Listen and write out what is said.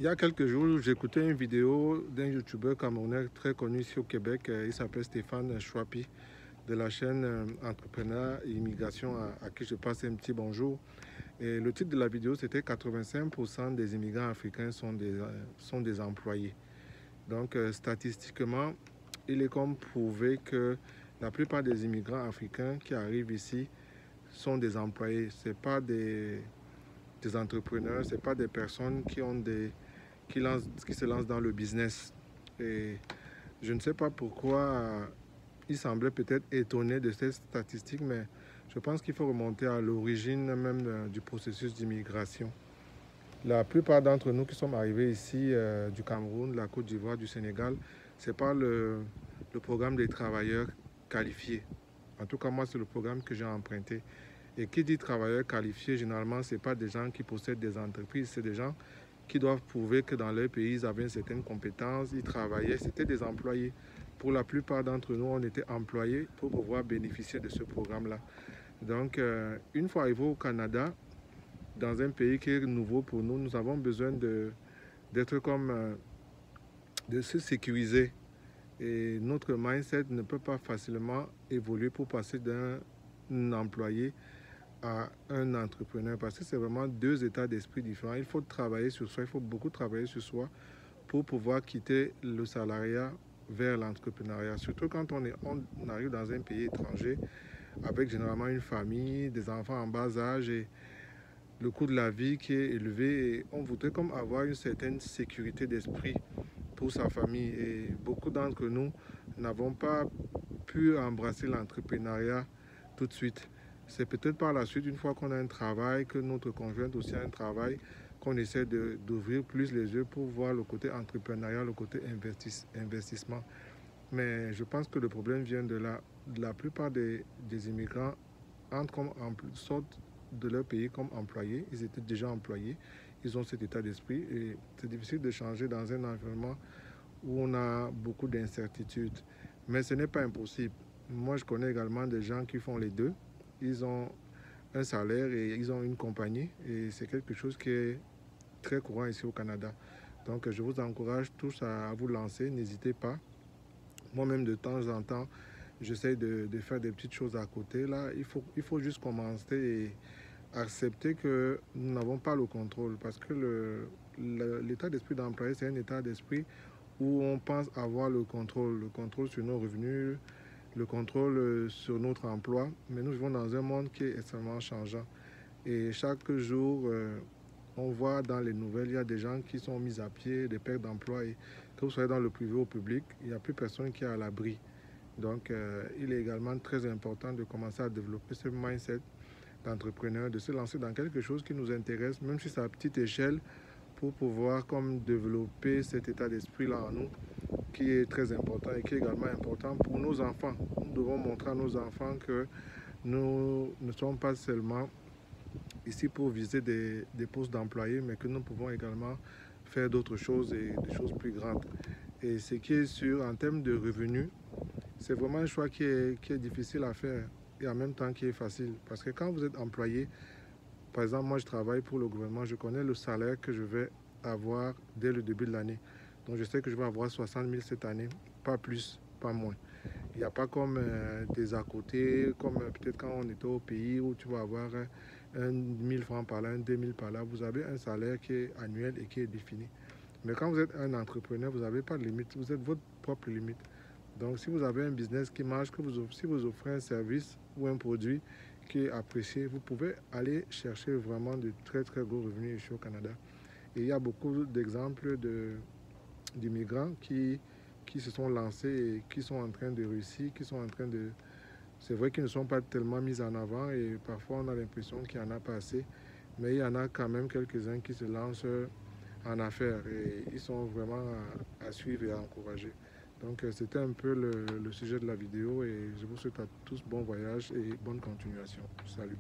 Il y a quelques jours, j'écoutais une vidéo d'un youtubeur camerounais très connu ici au Québec. Il s'appelle Stéphane Chouapi de la chaîne Entrepreneur et Immigration à qui je passe un petit bonjour. Et le titre de la vidéo, c'était 85% des immigrants africains sont des employés. Donc statistiquement, il est comme prouvé que la plupart des immigrants africains qui arrivent ici sont des employés. Ce n'est pas des entrepreneurs, ce n'est pas des personnes qui se lancent dans le business. Et je ne sais pas pourquoi il semblait peut-être étonné de cette statistique, mais je pense qu'il faut remonter à l'origine même du processus d'immigration. La plupart d'entre nous qui sommes arrivés ici du Cameroun, de la Côte d'Ivoire, du Sénégal, ce n'est pas le programme des travailleurs qualifiés. En tout cas, moi, c'est le programme que j'ai emprunté. Et qui dit travailleurs qualifiés, généralement, ce n'est pas des gens qui possèdent des entreprises, c'est des gens qui doivent prouver que dans leur pays, ils avaient une certaine compétence, ils travaillaient, c'était des employés. Pour la plupart d'entre nous, on était employés pour pouvoir bénéficier de ce programme-là. Donc, une fois arrivé au Canada, dans un pays qui est nouveau pour nous, nous avons besoin d'être comme, de se sécuriser. Et notre mindset ne peut pas facilement évoluer pour passer d'un employé à un entrepreneur parce que c'est vraiment deux états d'esprit différents. Il faut travailler sur soi, il faut beaucoup travailler sur soi pour pouvoir quitter le salariat vers l'entrepreneuriat. Surtout quand on arrive dans un pays étranger avec généralement une famille, des enfants en bas âge et le coût de la vie qui est élevé. Et on voudrait comme avoir une certaine sécurité d'esprit pour sa famille. Et beaucoup d'entre nous n'avons pas pu embrasser l'entrepreneuriat tout de suite. C'est peut-être par la suite, une fois qu'on a un travail, que notre conjointe aussi a un travail, qu'on essaie d'ouvrir plus les yeux pour voir le côté entrepreneurial, le côté investissement. Mais je pense que le problème vient de là. La plupart des immigrants sortent de leur pays comme employés. Ils étaient déjà employés. Ils ont cet état d'esprit et c'est difficile de changer dans un environnement où on a beaucoup d'incertitudes. Mais ce n'est pas impossible. Moi, je connais également des gens qui font les deux. Ils ont un salaire et ils ont une compagnie et c'est quelque chose qui est très courant ici au Canada. Donc, je vous encourage tous à vous lancer. N'hésitez pas. Moi-même, de temps en temps, j'essaie de faire des petites choses à côté. Là, il faut juste commencer et accepter que nous n'avons pas le contrôle parce que l'état d'esprit d'employé, c'est un état d'esprit où on pense avoir le contrôle sur nos revenus, le contrôle sur notre emploi. Mais nous vivons dans un monde qui est extrêmement changeant. Et chaque jour, on voit dans les nouvelles, il y a des gens qui sont mis à pied, des pertes d'emploi. Et que vous soyez dans le privé ou au public, il n'y a plus personne qui est à l'abri. Donc, il est également très important de commencer à développer ce mindset d'entrepreneur, de se lancer dans quelque chose qui nous intéresse, même si c'est à petite échelle, pour pouvoir comme développer cet état d'esprit-là en nous, qui est très important et qui est également important pour nos enfants. Nous devons montrer à nos enfants que nous ne sommes pas seulement ici pour viser des postes d'employés, mais que nous pouvons également faire d'autres choses et des choses plus grandes. Et ce qui est sûr, en termes de revenus, c'est vraiment un choix qui est difficile à faire et en même temps qui est facile. Parce que quand vous êtes employé, par exemple, moi je travaille pour le gouvernement, je connais le salaire que je vais avoir dès le début de l'année. Donc je sais que je vais avoir 60 000 cette année, pas plus, pas moins. Il n'y a pas comme des à côté, comme peut-être quand on était au pays où tu vas avoir un 1000 francs par là, un 2000 par là. Vous avez un salaire qui est annuel et qui est défini. Mais quand vous êtes un entrepreneur, vous n'avez pas de limite, vous êtes votre propre limite. Donc si vous avez un business qui marche, si vous offrez un service ou un produit qui est apprécié, vous pouvez aller chercher vraiment de très très gros revenus ici au Canada. Et il y a beaucoup d'exemples d'immigrants qui se sont lancés et qui sont en train de réussir, qui sont en train de... C'est vrai qu'ils ne sont pas tellement mis en avant et parfois on a l'impression qu'il n'y en a pas assez, mais il y en a quand même quelques-uns qui se lancent en affaires et ils sont vraiment à suivre et à encourager. Donc c'était un peu le sujet de la vidéo et je vous souhaite à tous bon voyage et bonne continuation. Salut.